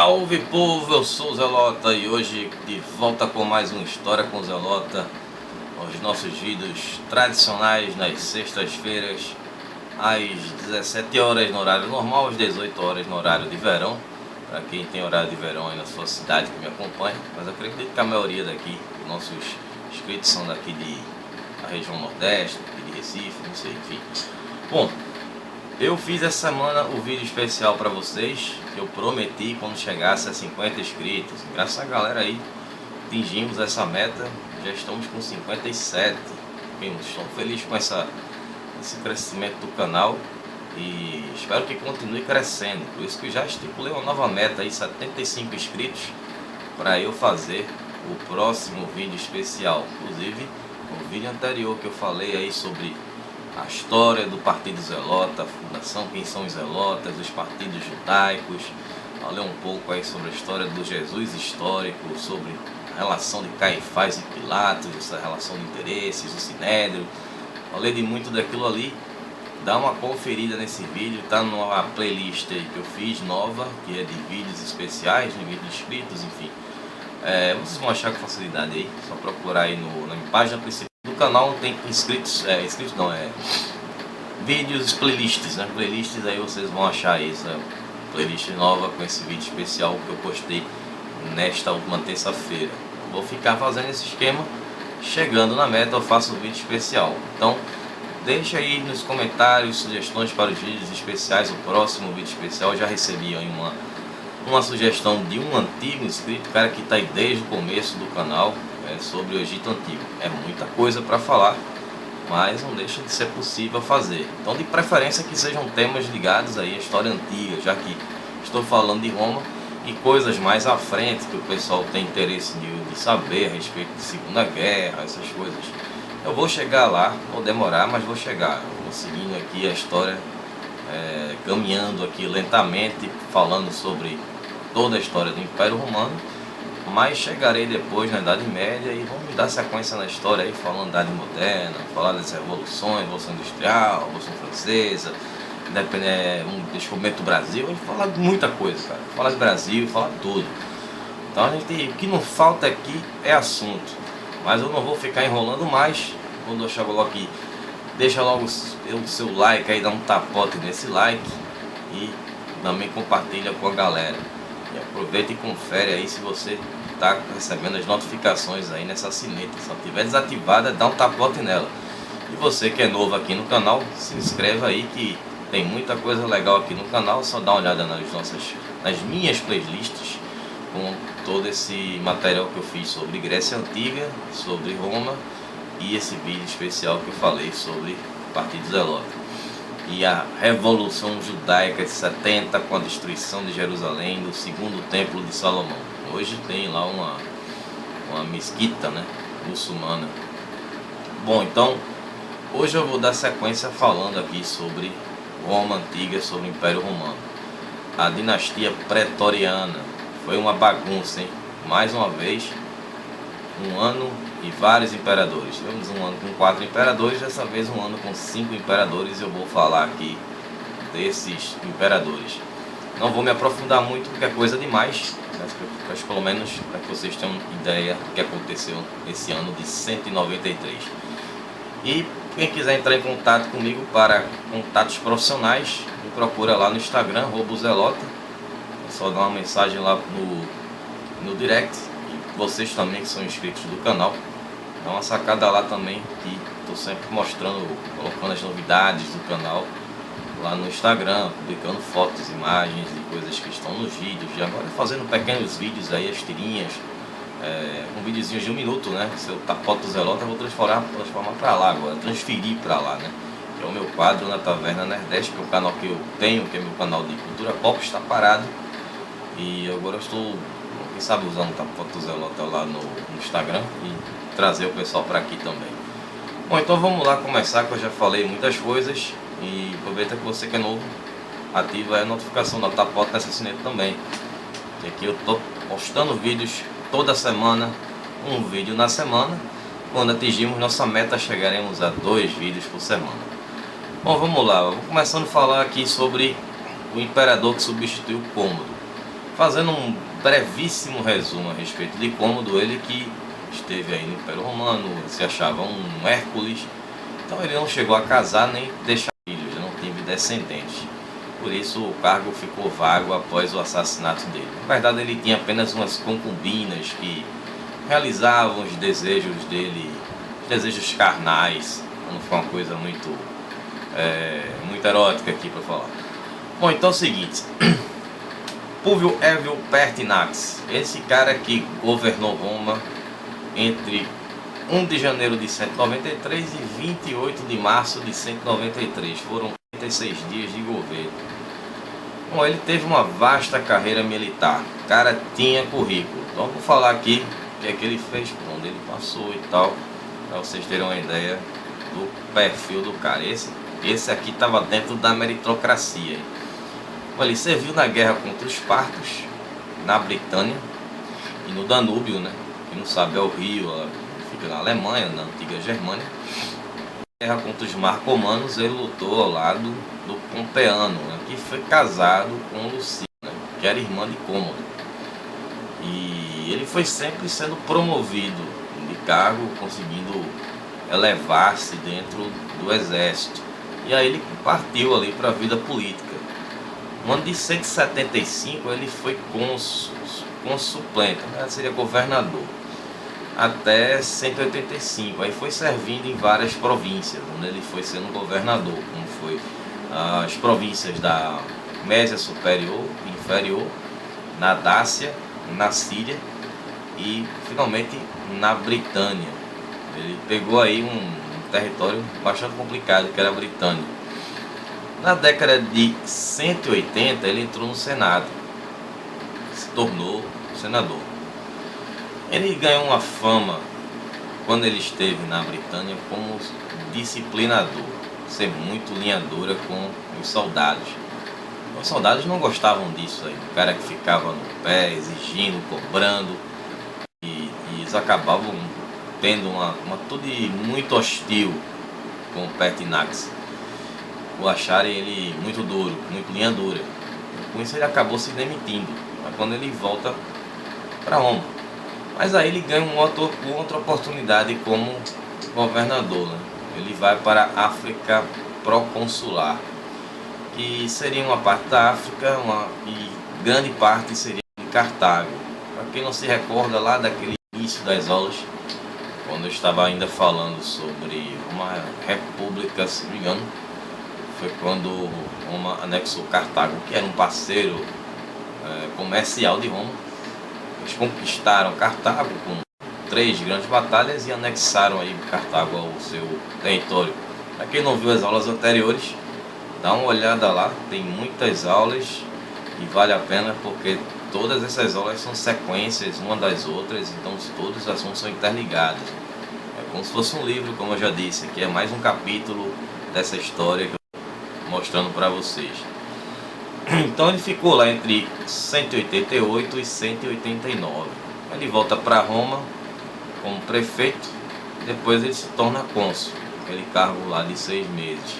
Salve povo, eu sou o Zelota e hoje de volta com mais uma história com o Zelota. Os nossos vídeos tradicionais nas sextas-feiras às 17 horas no horário normal, às 18 horas no horário de verão. Para quem tem horário de verão aí na sua cidade que me acompanha, mas acredito que a maioria daqui, nossos inscritos são daqui da região Nordeste, de Recife, não sei, enfim. Bom, eu fiz essa semana o vídeo especial para vocês, que eu prometi quando chegasse a 50 inscritos. Graças a galera aí, atingimos essa meta, já estamos com 57. Estou feliz com esse crescimento do canal e espero que continue crescendo. Por isso que já estipulei uma nova meta aí, 75 inscritos, para eu fazer o próximo vídeo especial. Inclusive, no vídeo anterior que eu falei aí sobre a história do Partido Zelota, a fundação, quem são os Zelotas, os partidos judaicos. Falei um pouco aí sobre a história do Jesus histórico, sobre a relação de Caifás e Pilatos, essa relação de interesses, o Sinédrio. Falei de muito daquilo ali. Dá uma conferida nesse vídeo, tá numa playlist aí que eu fiz nova, que é de vídeos especiais, de vídeos inscritos, enfim. Vocês vão achar com facilidade aí, só procurar aí na minha página principal do canal, tem vídeos, playlists, né? Playlists, aí vocês vão achar essa playlist nova com esse vídeo especial que eu postei nesta última terça-feira. Vou ficar fazendo esse esquema, chegando na meta eu faço um vídeo especial. Então deixa aí nos comentários sugestões para os vídeos especiais, o próximo vídeo especial. Eu já recebi aí uma sugestão de um antigo inscrito, cara que está aí desde o começo do canal, sobre o Egito Antigo. É muita coisa para falar, mas não deixa de ser possível fazer. Então, de preferência que sejam temas ligados aí à história antiga, já que estou falando de Roma e coisas mais à frente que o pessoal tem interesse de saber a respeito de Segunda Guerra, essas coisas. Eu vou chegar lá, vou demorar, mas vou chegar. Vou seguindo aqui a história, caminhando aqui lentamente, falando sobre toda a história do Império Romano, mas chegarei depois na Idade Média e vamos dar sequência na história aí, falando da Idade Moderna, falar das revoluções, Revolução Industrial, Revolução Francesa, descobrimento do Brasil, a gente fala de muita coisa, cara. Falar de Brasil, falar de tudo. Então o que não falta aqui é assunto, mas eu não vou ficar enrolando mais. Vou deixar logo aqui, deixa logo o seu like aí, dá um tapote nesse like e também compartilha com a galera. E aproveita e confere aí se você está recebendo as notificações aí nessa sineta. Se ela estiver desativada, dá um tapote nela. E você que é novo aqui no canal, se inscreva aí que tem muita coisa legal aqui no canal. Só dá uma olhada nas minhas playlists com todo esse material que eu fiz sobre Grécia Antiga, sobre Roma e esse vídeo especial que eu falei sobre o Partido Zelota e a Revolução Judaica de 70, com a destruição de Jerusalém, do segundo templo de Salomão. Hoje tem lá uma mesquita, né, muçulmana. Bom, então hoje eu vou dar sequência falando aqui sobre Roma Antiga, sobre o Império Romano. A dinastia pretoriana foi uma bagunça, hein? Mais uma vez, um ano e vários imperadores. Tivemos um ano com 4 imperadores, dessa vez um ano com 5 imperadores. Eu vou falar aqui desses imperadores. Não vou me aprofundar muito porque é coisa demais, mas pelo menos para que vocês tenham ideia do que aconteceu esse ano de 193. E quem quiser entrar em contato comigo para contatos profissionais, me procura lá no Instagram, @zelota. É só dar uma mensagem lá no direct. E vocês também que são inscritos do canal, dá uma sacada lá também, que estou sempre mostrando, colocando as novidades do canal lá no Instagram, publicando fotos, imagens e coisas que estão nos vídeos. E agora fazendo pequenos vídeos aí, as tirinhas, com videozinhos de 1 minuto, né? Se eu tapar do Zelota, eu vou transformar para lá agora, transferir para lá, né? Que é o meu quadro na Taverna Nerdeste, que é o canal que eu tenho, que é meu canal de cultura pop, está parado. E agora eu estou, quem sabe, usando o foto do Zelota lá no Instagram e trazer o pessoal para aqui também. Bom, então vamos lá começar, que eu já falei muitas coisas. E aproveita que você que é novo, ativa a notificação da tapota nessa sineta também. E aqui eu estou postando vídeos toda semana, um vídeo na semana. Quando atingirmos nossa meta, chegaremos a 2 vídeos por semana. Bom, vamos lá, eu vou começando a falar aqui sobre o imperador que substituiu Cômodo. Fazendo um brevíssimo resumo a respeito de Cômodo, ele que esteve aí no Império Romano, se achava um Hércules, então ele não chegou a casar nem deixar filhos, não teve descendentes. Por isso o cargo ficou vago após o assassinato dele. Na verdade ele tinha apenas umas concubinas que realizavam os desejos dele, os desejos carnais, não foi uma coisa muito erótica aqui para falar. Bom, então é o seguinte, Públio Évio Pertinax, esse cara que governou Roma entre 1 de janeiro de 193 e 28 de março de 193, foram 36 dias de governo. Bom, ele teve uma vasta carreira militar, o cara tinha currículo, então vou falar aqui o que é que ele fez, por onde ele passou e tal, para vocês terem uma ideia do perfil do cara. Esse aqui estava dentro da meritocracia. Ele serviu na guerra contra os partos, na Britânia e no Danúbio, né? Quem não sabe é o rio, fica na Alemanha, na antiga Germânia. Na guerra contra os marcomanos, ele lutou ao lado do Pompeiano, né? Que foi casado com Lucina, né? Que era irmã de Cômodo. E ele foi sempre sendo promovido de cargo, conseguindo elevar-se dentro do exército. E aí ele partiu ali para a vida política. No ano de 175 ele foi cônsul suplente, né? Seria governador, até 185, aí foi servindo em várias províncias, onde ele foi sendo governador, como foi as províncias da Mésia Superior e Inferior, na Dácia, na Síria e finalmente na Britânia. Ele pegou aí um território bastante complicado, que era a Britânia. Na década de 180 ele entrou no Senado, se tornou senador. Ele ganhou uma fama quando ele esteve na Britânia como disciplinador, ser muito linha dura com os soldados. Os soldados não gostavam disso aí, o cara que ficava no pé, exigindo, cobrando, e eles acabavam tendo uma atitude muito hostil com o Pertinax, por acharem ele muito duro, muito linha dura. Com isso ele acabou se demitindo, quando ele volta para Roma. Mas aí ele ganha uma outra oportunidade como governador, né? Ele vai para a África proconsular, que seria uma parte da África e grande parte seria de Cartago. Para quem não se recorda lá daquele início das aulas, quando eu estava ainda falando sobre uma república, se não me engano, foi quando Roma anexou Cartago, que era um parceiro comercial de Roma. Eles conquistaram Cartago com 3 grandes batalhas e anexaram aí Cartago ao seu território. Para quem não viu as aulas anteriores, dá uma olhada lá, tem muitas aulas e vale a pena porque todas essas aulas são sequências uma das outras, então todos os assuntos são interligados. É como se fosse um livro, como eu já disse, aqui é mais um capítulo dessa história que eu estou mostrando para vocês. Então ele ficou lá entre 188 e 189. Ele volta para Roma como prefeito, depois ele se torna cônsul, aquele cargo lá de 6 meses.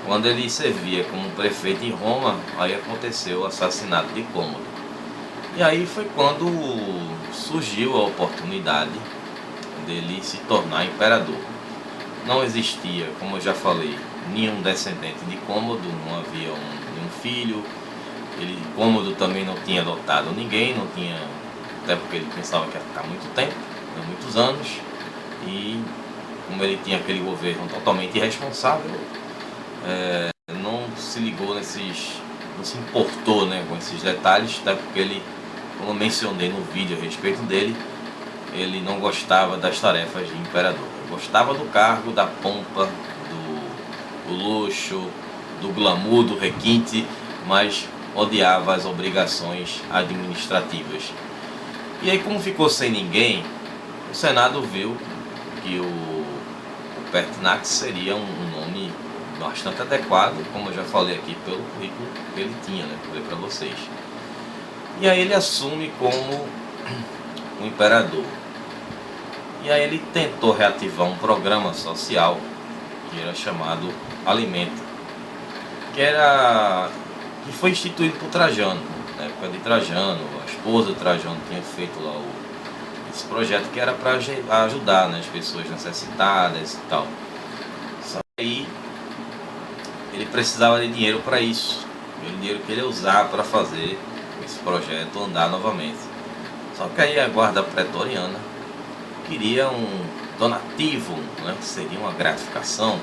Quando ele servia como prefeito em Roma, aí aconteceu o assassinato de Cômodo. E aí foi quando surgiu a oportunidade dele se tornar imperador. Não existia, como eu já falei, nenhum descendente de Cômodo, não havia nenhum filho. Cômodo também não tinha adotado ninguém, não tinha, até porque ele pensava que ia ficar muito tempo, muitos anos, e como ele tinha aquele governo totalmente irresponsável, não se ligou não se importou, né, com esses detalhes, até porque ele, como eu mencionei no vídeo a respeito dele, ele não gostava das tarefas de imperador. Ele gostava do cargo, da pompa, do luxo, do glamour, do requinte, mas odiava as obrigações administrativas. E aí, como ficou sem ninguém, o Senado viu que o Pertinax seria um nome bastante adequado, como eu já falei aqui, pelo currículo que ele tinha, né? Falei para vocês. E aí ele assume como o imperador. E aí ele tentou reativar um programa social que era chamado Alimenta, que foi instituído por Trajano. na época de Trajano. A esposa de Trajano tinha feito lá esse projeto que era para ajudar, né, as pessoas necessitadas e tal. Só que aí ele precisava de dinheiro para isso, o dinheiro que ele ia usar para fazer esse projeto andar novamente. Só que aí a guarda pretoriana queria um donativo, né, que seria uma gratificação,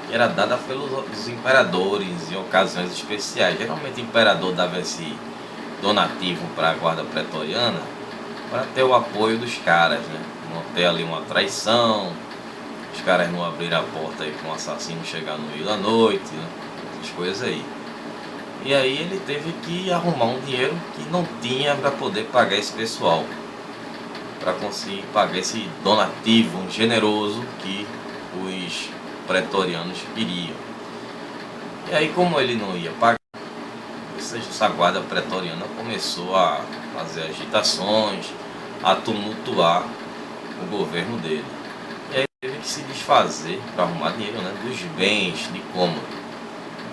que era dada pelos imperadores em ocasiões especiais. Geralmente o imperador dava esse donativo para a guarda pretoriana para ter o apoio dos caras, né? Não ter ali uma traição, os caras não abrirem a porta aí para um assassino chegar no meio da noite, né? Essas coisas aí. E aí ele teve que arrumar um dinheiro que não tinha para poder pagar esse pessoal, para conseguir pagar esse donativo generoso que os pretorianos queriam. E aí, como ele não ia pagar, essa guarda pretoriana começou a fazer agitações, a tumultuar o governo dele. E aí teve que se desfazer para arrumar dinheiro, né, dos bens de Cômodo.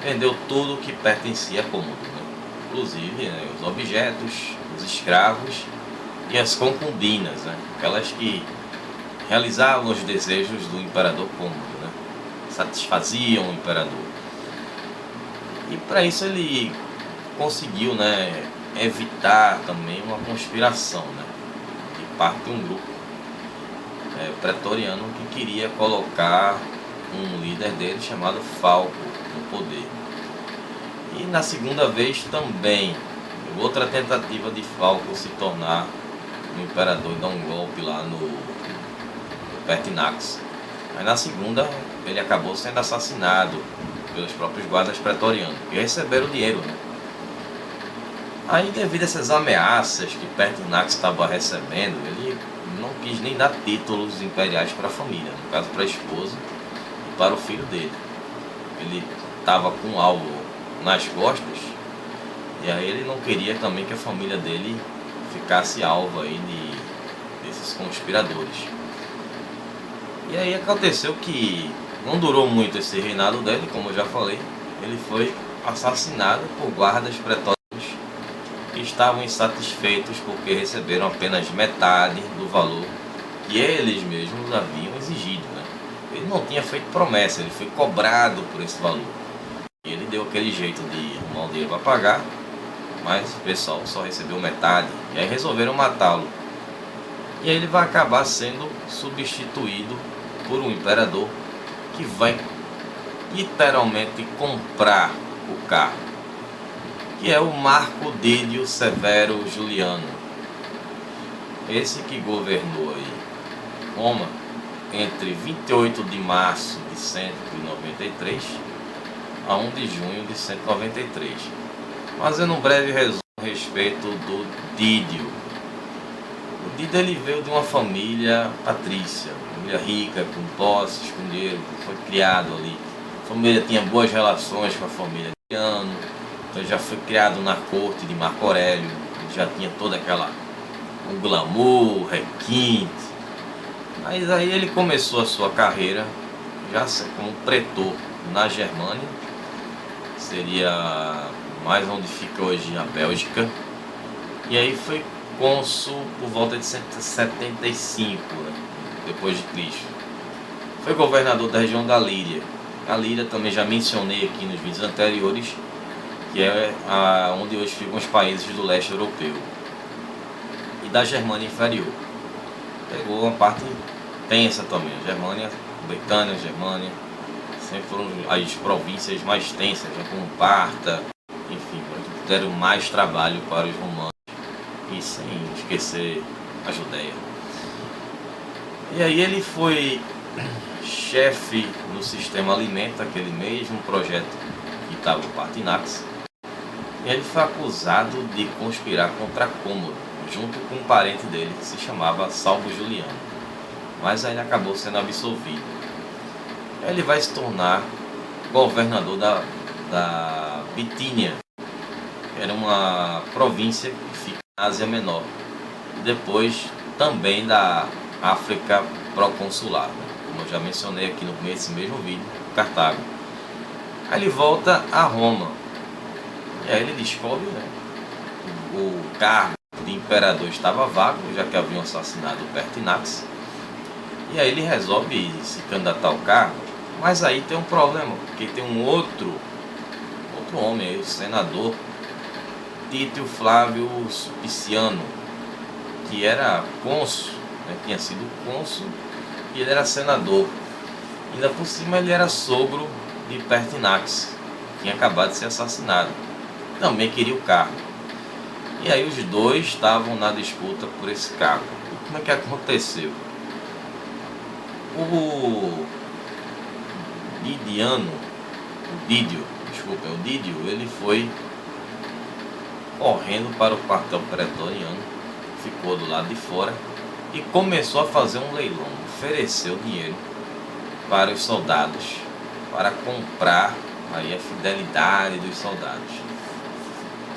Vendeu tudo que pertencia a Cômodo, né? Inclusive, né, os objetos, os escravos e as concubinas, né, aquelas que realizavam os desejos do imperador Cômodo, né, satisfaziam o imperador. E para isso ele conseguiu, né, evitar também uma conspiração, né, de parte de um grupo pretoriano que queria colocar um líder dele chamado Falco no poder. E na segunda vez também, outra tentativa de Falco se tornar um imperador e dar um golpe lá no Pertinax. Mas na segunda ele acabou sendo assassinado pelos próprios guardas pretorianos, que receberam o dinheiro, né? Aí, devido a essas ameaças que Pertinax estava recebendo, ele não quis nem dar títulos imperiais para a família, no caso para a esposa e para o filho dele. Ele estava com um alvo nas costas, e aí ele não queria também que a família dele ficasse alvo aí desses conspiradores. E aí aconteceu que não durou muito esse reinado dele, como eu já falei. Ele foi assassinado por guardas pretórios que estavam insatisfeitos porque receberam apenas metade do valor que eles mesmos haviam exigido, né? Ele não tinha feito promessa, ele foi cobrado por esse valor. E ele deu aquele jeito de arrumar um dinheiro para pagar, mas o pessoal só recebeu metade. E aí resolveram matá-lo. E aí ele vai acabar sendo substituído por um imperador que vai literalmente comprar o cargo, que é o Marco Dídio Severo Juliano. Esse que governou aí Roma entre 28 de março de 193 a 1 de junho de 193. Fazendo um breve resumo a respeito do Dídio. O Dídio ele veio de uma família patrícia, família rica, com posses, com dinheiro, foi criado ali. A família tinha boas relações com a família de Adriano, então já foi criado na corte de Marco Aurélio, já tinha toda um glamour, requinte. Mas aí ele começou a sua carreira já como pretor na Germânia, seria mais onde fica hoje a Bélgica, e aí foi cônsul por volta de 175, né, depois de Cristo. Foi governador da região da Líria. A Líria também já mencionei aqui nos vídeos anteriores, que é onde hoje ficam os países do leste europeu e da Germânia inferior. Pegou uma parte tensa também, a Germânia, Britânia, Germânia, sempre foram as províncias mais tensas, né, como Parta, enfim, deram mais trabalho para os romanos, e sem esquecer a Judéia. E aí ele foi chefe do sistema Alimenta, aquele mesmo projeto que estava o Pertinax, e ele foi acusado de conspirar contra Cômodo, junto com um parente dele que se chamava Salvo Juliano, mas aí ele acabou sendo absolvido. Ele vai se tornar governador da Bitínia, que era uma província que fica na Ásia Menor, e depois também da África proconsular, né? Como eu já mencionei aqui no começo desse mesmo vídeo, Cartago. Aí ele volta a Roma, e aí ele descobre, né, o cargo de imperador estava vago, já que haviam assassinado Pertinax. E aí ele resolve se candidatar ao cargo, mas aí tem um problema, porque tem um outro homem aí, o senador Títio Flávio Sulpiciano, que era cônsul, né, tinha sido cônsul, e ele era senador. Ainda por cima ele era sogro de Pertinax, que tinha acabado de ser assassinado. Também queria o cargo. E aí os dois estavam na disputa por esse cargo. E como é que aconteceu? O Didio, ele foi correndo para o quartel pretoriano, ficou do lado de fora e começou a fazer um leilão, ofereceu dinheiro para os soldados, para comprar aí a fidelidade dos soldados.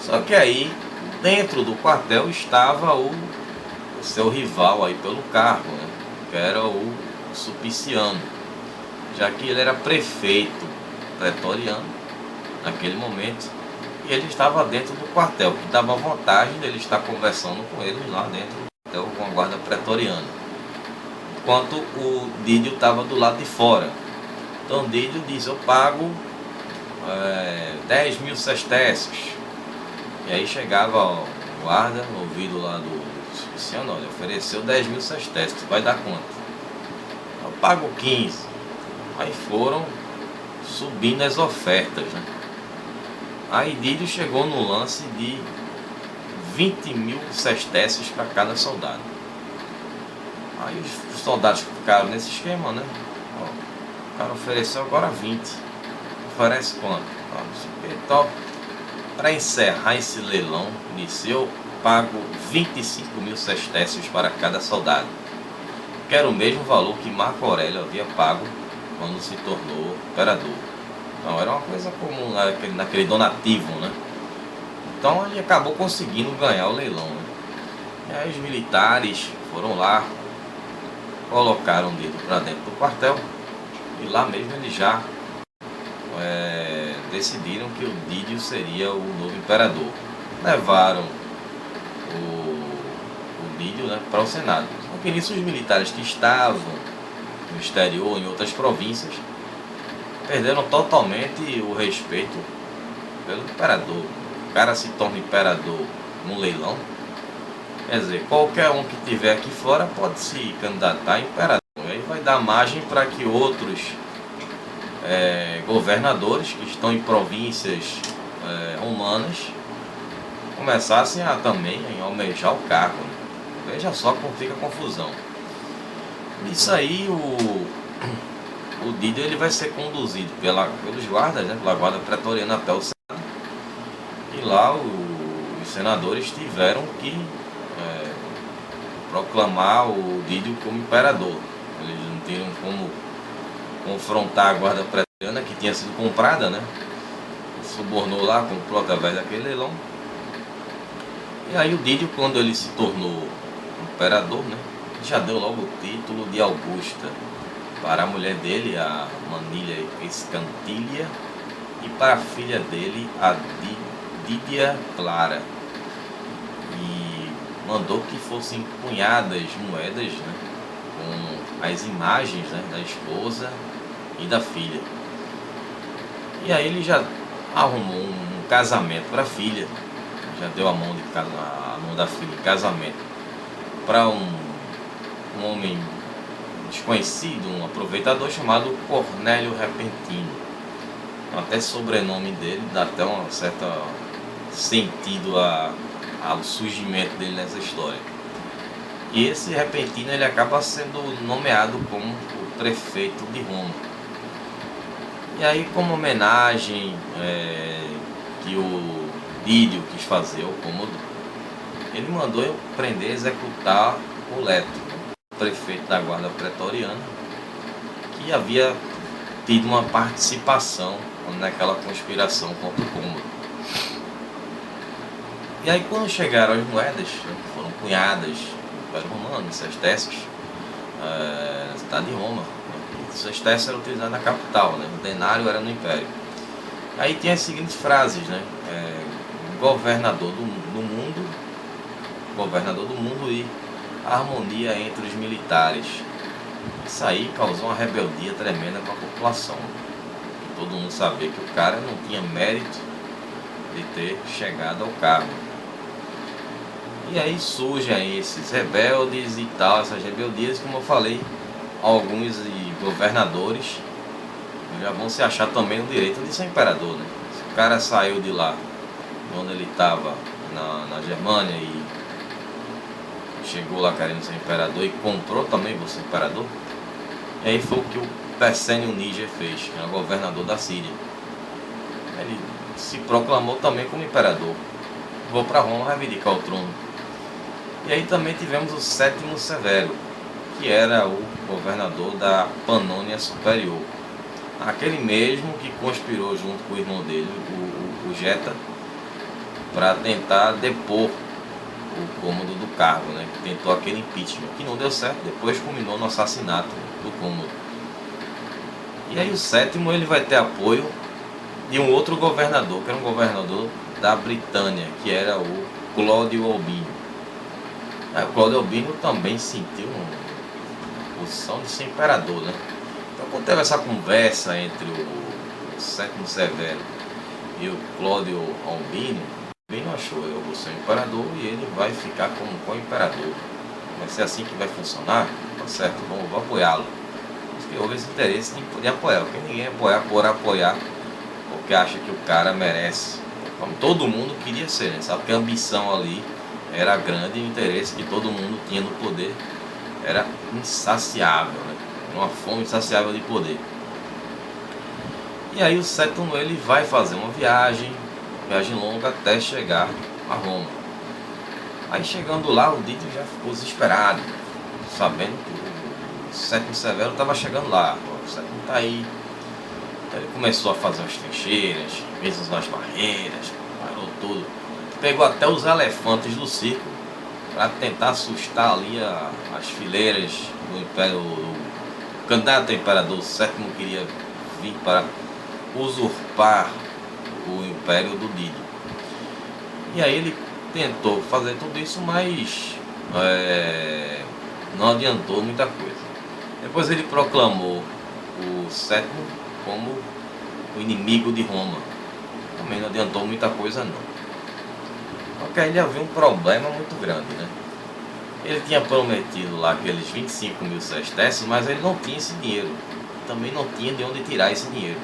Só que aí, dentro do quartel, estava o seu rival aí pelo cargo, né, que era o Sulpiciano, já que ele era prefeito pretoriano naquele momento, e ele estava dentro do quartel, que dava vantagem dele estar conversando com eles lá dentro do quartel com a guarda pretoriana, enquanto o Didio estava do lado de fora. Então Didio diz: eu pago 10 mil sestércios. E aí chegava o guarda no ouvido lá do Sulpiciano: olha, ofereceu 10 mil sestércios, vai dar quanto? Eu pago 15. Aí foram subindo as ofertas, né? Aí Didio chegou no lance de 20 mil sestércios para cada soldado. Aí os soldados ficaram nesse esquema, né? Ó, o cara ofereceu agora 20. Oferece quanto? Então, para encerrar esse leilão, disse: eu pago 25 mil sestércios para cada soldado, que era o mesmo valor que Marco Aurélio havia pago quando se tornou imperador. Então era uma coisa comum naquele donativo, né? Então ele acabou conseguindo ganhar o leilão, né? E aí os militares foram lá, colocaram o dedo para dentro do quartel, e lá mesmo eles já decidiram que o Didio seria o novo imperador. Levaram o Didio, né, para o Senado. Porque nisso os militares que estavam no exterior, em outras províncias, perderam totalmente o respeito pelo imperador. O cara se torna imperador num leilão, quer dizer, qualquer um que estiver aqui fora pode se candidatar a imperador. Aí vai dar margem para que outros governadores que estão em províncias romanas começassem a também almejar o cargo, né? Veja só como fica a confusão. Isso aí, o Didio ele vai ser conduzido pelos guardas, né, pela guarda pretoriana até o Senado. E lá os senadores tiveram que proclamar o Didio como imperador. Eles não tinham como confrontar a guarda pretoriana, que tinha sido comprada, né? Subornou lá, comprou através daquele leilão. E aí o Didio, quando ele se tornou imperador, né, já deu logo o título de Augusta para a mulher dele, a Manilha Escantilha, e para a filha dele, a Didia Clara. E mandou que fossem cunhadas moedas, né, com as imagens, né, da esposa e da filha. E aí ele já arrumou um casamento para a filha, já deu a mão da filha em casamento para um homem desconhecido, um aproveitador chamado Cornélio Repentino. Até sobrenome dele dá até um certo sentido ao surgimento dele nessa história. E esse Repentino ele acaba sendo nomeado como o prefeito de Roma. E aí, como homenagem que o Didio quis fazer ao Cômodo, ele mandou prender e executar o Leto, o prefeito da guarda pretoriana, que havia tido uma participação naquela conspiração contra o Cômodo. E aí, quando chegaram as moedas, que foram cunhadas do Império Romano, sestércios, na cidade de Roma, o sestércio era utilizado na capital, né? O denário era no Império. Aí tinha as seguintes frases, né? Governador do mundo governador do mundo e a harmonia entre os militares. Isso aí causou uma rebeldia tremenda com a população. Todo mundo sabia que o cara não tinha mérito de ter chegado ao cargo. E aí surgem esses rebeldes e tal, essas rebeldias, como eu falei, alguns governadores já vão se achar também no direito de ser imperador, né? Se o cara saiu de lá, onde ele estava, na Germânia, e chegou lá querendo ser imperador e comprou também você imperador, e aí foi o que o Persênio Níger fez, que era governador da Síria. Ele se proclamou também como imperador. Vou para Roma reivindicar o trono. E aí também tivemos o Sétimo Severo, que era o governador da Panônia Superior. Aquele mesmo que conspirou junto com o irmão dele, o Geta, para tentar depor o cômodo do cargo, né? Que tentou aquele impeachment, que não deu certo, depois culminou no assassinato do cômodo. E aí o sétimo ele vai ter apoio de um outro governador, que era um governador da Britânia, que era o Cláudio Albino. O Cláudio Albino também sentiu uma posição de ser imperador, né? Então quando teve essa conversa entre o Sétimo Severo e o Cláudio Albino, bem achou, eu vou ser imperador e ele vai ficar como co-imperador. Vai ser assim que vai funcionar? Tá certo, vou apoiá-lo. Porque houve esse interesse de apoiar, porque ninguém apoiar por apoiar, porque acha que o cara merece. Como todo mundo queria ser, né? Sabe que a ambição ali era grande e o interesse que todo mundo tinha no poder era insaciável, né? Uma fome insaciável de poder. E aí o sétimo ele vai fazer uma viagem longa até chegar a Roma. Aí chegando lá, o Didio já ficou desesperado, sabendo que o Sétimo Severo estava chegando lá. O sétimo está aí. Então ele começou a fazer as trincheiras, mesas nas barreiras, parou tudo. Pegou até os elefantes do circo para tentar assustar ali as fileiras do Império. O candidato a imperador sétimo queria vir para usurpar o império do Didio. E aí ele tentou fazer tudo isso, mas não adiantou muita coisa. Depois ele proclamou o sétimo como o inimigo de Roma. Também não adiantou muita coisa não. Porque aí ele havia um problema muito grande, né? Ele tinha prometido lá aqueles 25 mil sesterços, mas ele não tinha esse dinheiro. Também não tinha de onde tirar esse dinheiro.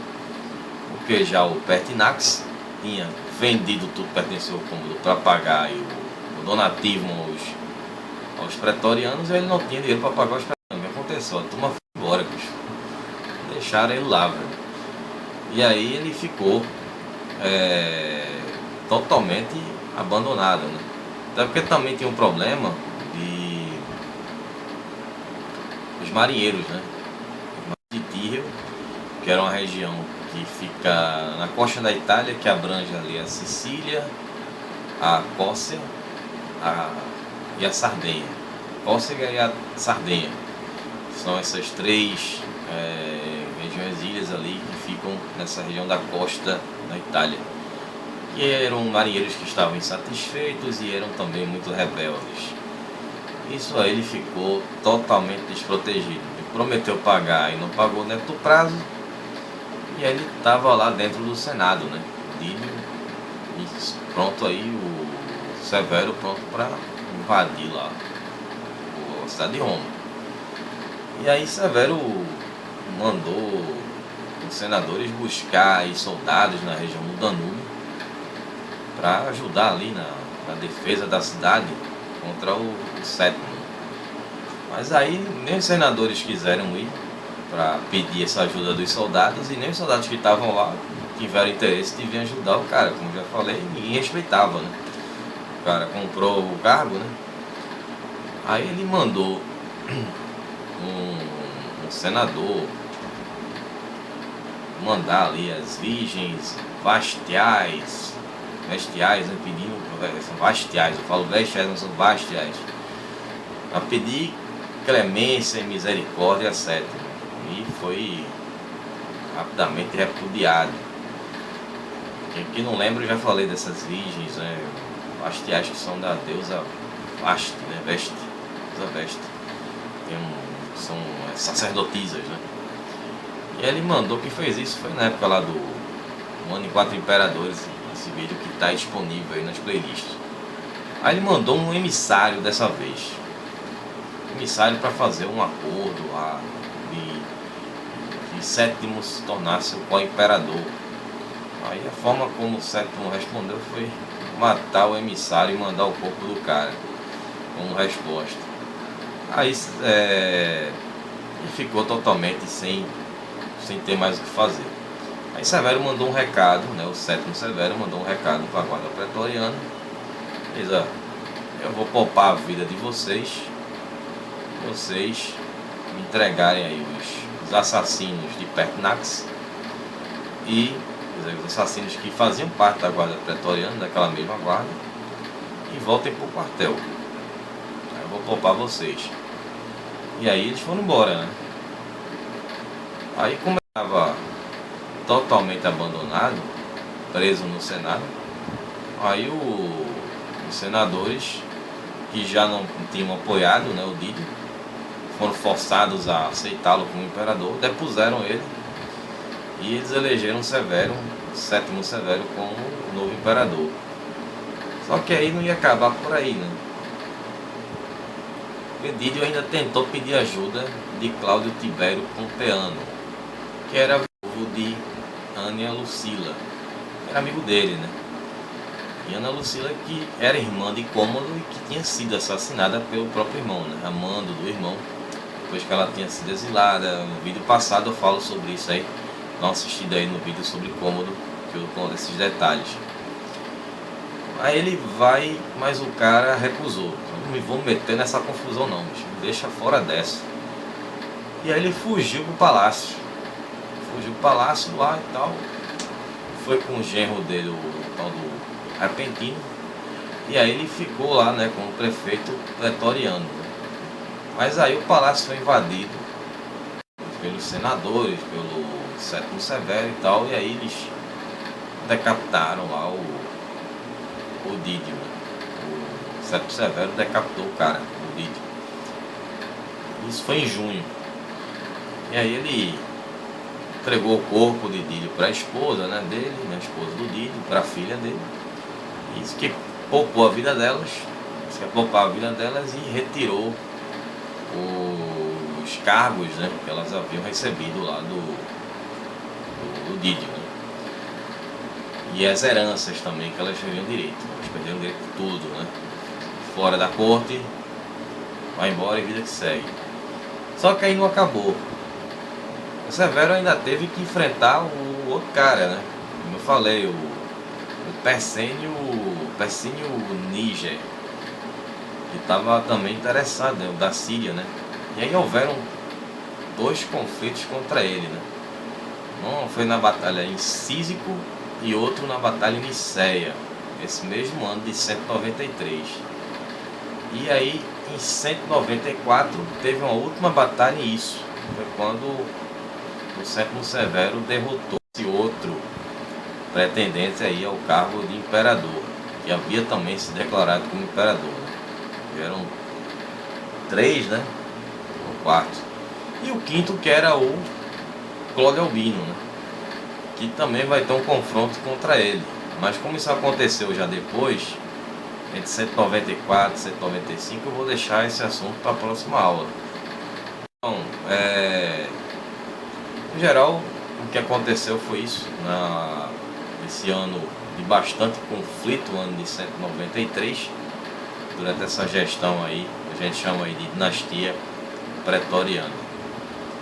Porque já o Pertinax tinha vendido tudo que pertenceu ao cômodo para pagar o donativo aos pretorianos, e ele não tinha dinheiro para pagar os pretorianos. O que aconteceu? A turma foi embora, bicho. Deixaram ele lá, velho. E aí ele ficou totalmente abandonado, né? Até porque também tinha um problema os marinheiros, né? De Tiro, que era uma região que fica na costa da Itália, que abrange ali a Sicília, a Córcega e a Sardenha. Córcega e a Sardenha são essas três regiões, ilhas ali que ficam nessa região da costa da Itália, que eram marinheiros que estavam insatisfeitos e eram também muito rebeldes. Isso aí ele ficou totalmente desprotegido. Ele prometeu pagar e não pagou dentro do prazo. E aí ele estava lá dentro do Senado, né? E pronto aí, o Severo pronto para invadir lá a cidade de Roma. E aí Severo mandou os senadores buscar aí soldados na região do Danúbio para ajudar ali na defesa da cidade contra o sétimo. Mas aí nem os senadores quiseram ir para pedir essa ajuda dos soldados, e nem os soldados que estavam lá tiveram interesse de vir ajudar o cara. Como já falei, ninguém respeitava, né? O cara comprou o cargo, né? Aí ele mandou um senador mandar ali as virgens vestiais, né? Pedindo, são vastiais, eu falo vestiais, não são vastiais, a pedir clemência e misericórdia, etc. E foi rapidamente repudiado. Quem não lembra, eu já falei dessas virgens, né? Vastiais, que são da deusa veste, né? Usa veste. São sacerdotisas, né? E ele mandou, que fez isso, foi na época lá do Um Ano e Quatro Imperadores, esse vídeo que está disponível aí nas playlists. Aí ele mandou um emissário dessa vez. Emissário para fazer um acordo lá de Sétimo se tornasse o co-imperador. Aí a forma como o Sétimo respondeu foi matar o emissário e mandar o corpo do cara como resposta. Aí ele ficou totalmente sem ter mais o que fazer. Aí Severo mandou um recado, né, o Sétimo Severo mandou um recado para a guarda pretoriana. Diz: ó, eu vou poupar a vida de vocês me entregarem aí os assassinos de Pertinax e os assassinos que faziam parte da guarda pretoriana, daquela mesma guarda, e voltem para o quartel. Eu vou poupar vocês. E aí eles foram embora, né? Aí, como estava totalmente abandonado, preso no Senado, aí os senadores que já não tinham apoiado, né, o Didio, foram forçados a aceitá-lo como imperador, depuseram ele e eles elegeram Severo, o Sétimo Severo, como o novo imperador. Só que aí não ia acabar por aí, né? O Didio ainda tentou pedir ajuda de Cláudio Tibério Pompeiano, que era viúvo de Ania Lucila, que era amigo dele, né? E Ana Lucila, que era irmã de Cômodo e que tinha sido assassinada pelo próprio irmão, né? Amando do irmão, depois que ela tinha sido exilada. No vídeo passado eu falo sobre isso aí, dá uma assistida aí no vídeo sobre Cômodo, que eu conto esses detalhes. Aí ele vai, mas o cara recusou: não me vou meter nessa confusão não, bicho, me deixa fora dessa. E aí ele fugiu pro palácio. Fugiu pro palácio lá e tal. Foi com o genro dele, o tal do Repentino. E aí ele ficou lá, né, como prefeito pretoriano, né? Mas aí o palácio foi invadido pelos senadores, pelo Sétimo Severo e tal. E aí eles decapitaram lá o Didio, né? O Sétimo Severo decapitou o cara, o Didio. Isso foi em junho. E aí ele entregou o corpo de Didio para a esposa, né, dele, né, a esposa do Didio, para a filha dele. Isso que poupou a vida delas, isso que é poupar a vida delas, e retirou os cargos, né, que elas haviam recebido lá do Didio, né? E as heranças também que elas teriam direito. Elas perderam direito de tudo, né? Fora da corte, vai embora e vida que segue. Só que aí não acabou. O Severo ainda teve que enfrentar o outro cara, né? Como eu falei, o Persênio Níger, que estava também interessado, né? O da Síria, né? E aí houveram dois conflitos contra ele, né? Um foi na batalha em Císico e outro na batalha em Niceia, esse mesmo ano de 193. E aí em 194 teve uma última batalha, e isso foi quando o Sétimo Severo derrotou esse outro pretendente aí ao cargo de imperador, que havia também se declarado como imperador, né? Eram três, né? O quarto. E o quinto, que era o Clódio Albino, né? Que também vai ter um confronto contra ele. Mas como isso aconteceu já depois, entre 194 e 195, eu vou deixar esse assunto para a próxima aula. Então, em geral, o que aconteceu foi isso, nesse ano de bastante conflito, o ano de 193, durante essa gestão aí, a gente chama aí de dinastia pretoriana.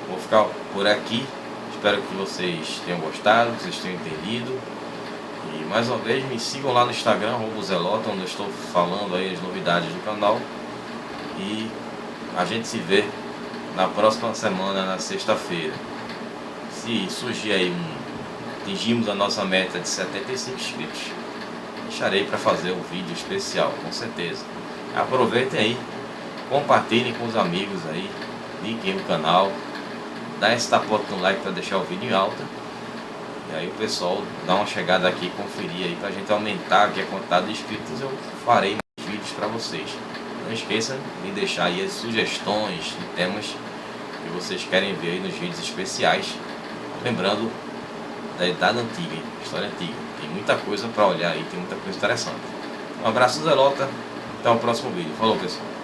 Vou ficar por aqui, espero que vocês tenham gostado, que vocês tenham entendido. E mais uma vez, me sigam lá no Instagram, @zelota, onde eu estou falando aí as novidades do canal. E a gente se vê na próxima semana, na sexta-feira. Se surgir aí atingimos a nossa meta de 75 inscritos, deixarei para fazer um vídeo especial, com certeza. Aproveitem aí, compartilhem com os amigos aí, liguem o canal, dá esse tapota no like para deixar o vídeo em alta. E aí o pessoal dá uma chegada aqui, conferir aí, pra gente aumentar aqui a quantidade de inscritos. Eu farei mais vídeos para vocês. Não esqueçam de deixar aí as sugestões de temas que vocês querem ver aí nos vídeos especiais. Lembrando da Idade Antiga, história antiga. Tem muita coisa para olhar aí, tem muita coisa interessante. Um abraço, Zelota. Até o próximo vídeo. Falou, pessoal.